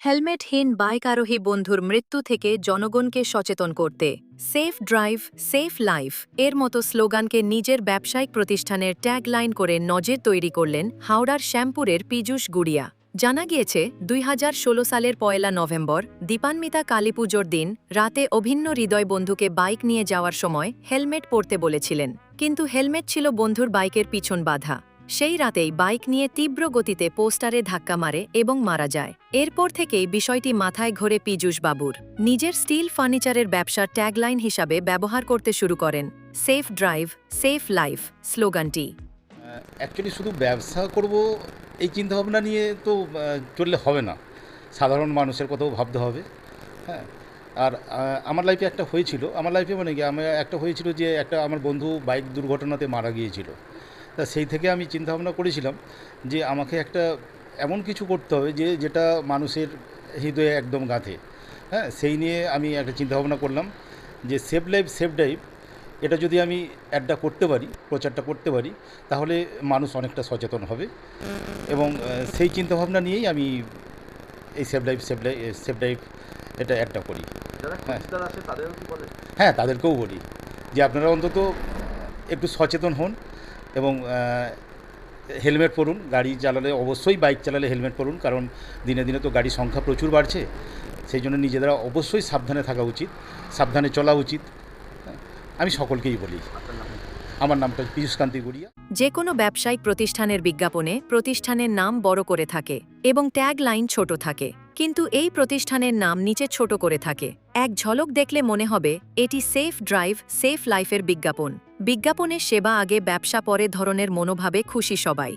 হেলমেটহীন bike আরোহী বন্ধুর মৃত্যু থেকে জনগণকে সচেতন করতে সেফ ড্রাইভ সেফ লাইফ এর মতো স্লোগানকে নিজের ব্যবসায়িক প্রতিষ্ঠানের ট্যাগলাইন করে নজির তৈরি করলেন হাওড়ার শ্যামপুরের পীযূষ গুড়িয়া। জানা গিয়েছে ২০১৬ সালের ১ নভেম্বর দীপান্বিতা কালীপুজোর দিন রাতে অভিন্ন হৃদয় বন্ধুকে বাইক নিয়ে যাওয়ার সময় হেলমেট পরতে বলেছিলেন, কিন্তু হেলমেট ছিল বন্ধুর বাইকের পিছন বাঁধা। সেই রাতেই বাইক নিয়ে তীব্র গতিতে পোস্টারে ধাক্কা মারে এবং মারা যায়। এরপর থেকেই বিষয়টি মাথায় ঘোরে পীযূষ বাবুর। নিজের স্টিল ফার্নিচারের ব্যবসার ট্যাগলাইন হিসাবে ব্যবহার করতে শুরু করেন সেফ ড্রাইভ সেফ লাইফ স্লোগানটি। অ্যাকচুয়ালি শুধু ব্যবসা করব এই চিন্তাভাবনা নিয়ে তো চললে হবে না, সাধারণ মানুষের কথাও ভাবতে হবে। হ্যাঁ, আর আমার লাইফে একটা হয়েছিল, আমার লাইফে মানে কি আমার একটা হয়েছিল যে একটা আমার বন্ধু বাইক দুর্ঘটনাতে মারা গিয়েছিল। তা সেই থেকে আমি চিন্তাভাবনা করেছিলাম যে আমাকে একটা এমন কিছু করতে হবে যেটা মানুষের হৃদয়ে একদম গাঁথে। হ্যাঁ, সেই নিয়ে আমি একটা চিন্তাভাবনা করলাম যে সেফ লাইফ সেফ ড্রাইভ, এটা যদি আমি অ্যাডটা করতে পারি, প্রচারটা করতে পারি, তাহলে মানুষ অনেকটা সচেতন হবে। এবং সেই চিন্তাভাবনা নিয়েই আমি এই সেফ লাইফ এটা অ্যাডটা করি। হ্যাঁ, হ্যাঁ, তাদেরকেও বলি যে আপনারা অন্তত একটু সচেতন হন এবং হেলমেট পরুন। গাড়ি চালালে অবশ্যই, বাইক চালালে হেলমেট পরুন, কারণ দিনে দিনে তো গাড়ির সংখ্যা প্রচুর বাড়ছে। সেই জন্য নিজেরা অবশ্যই সাবধানে থাকা উচিত, সাবধানে চলা উচিত। আমি সকলকেই বলি। আমার নামটা পীযূষকান্তি গুড়িয়া। যে কোনো ব্যবসায়িক প্রতিষ্ঠানের বিজ্ঞাপনে প্রতিষ্ঠানের নাম বড় করে থাকে এবং ট্যাগ লাইন ছোট থাকে, কিন্তু এই প্রতিষ্ঠানের নাম নিচে ছোট করে থাকে। এক ঝলক দেখলে মনে হবে এটি সেফ ড্রাইভ সেফ লাইফের বিজ্ঞাপন। বিজ্ঞাপনের সেবা আগে ব্যবসা পরে ধরনের মনোভাবে খুশি সবাই।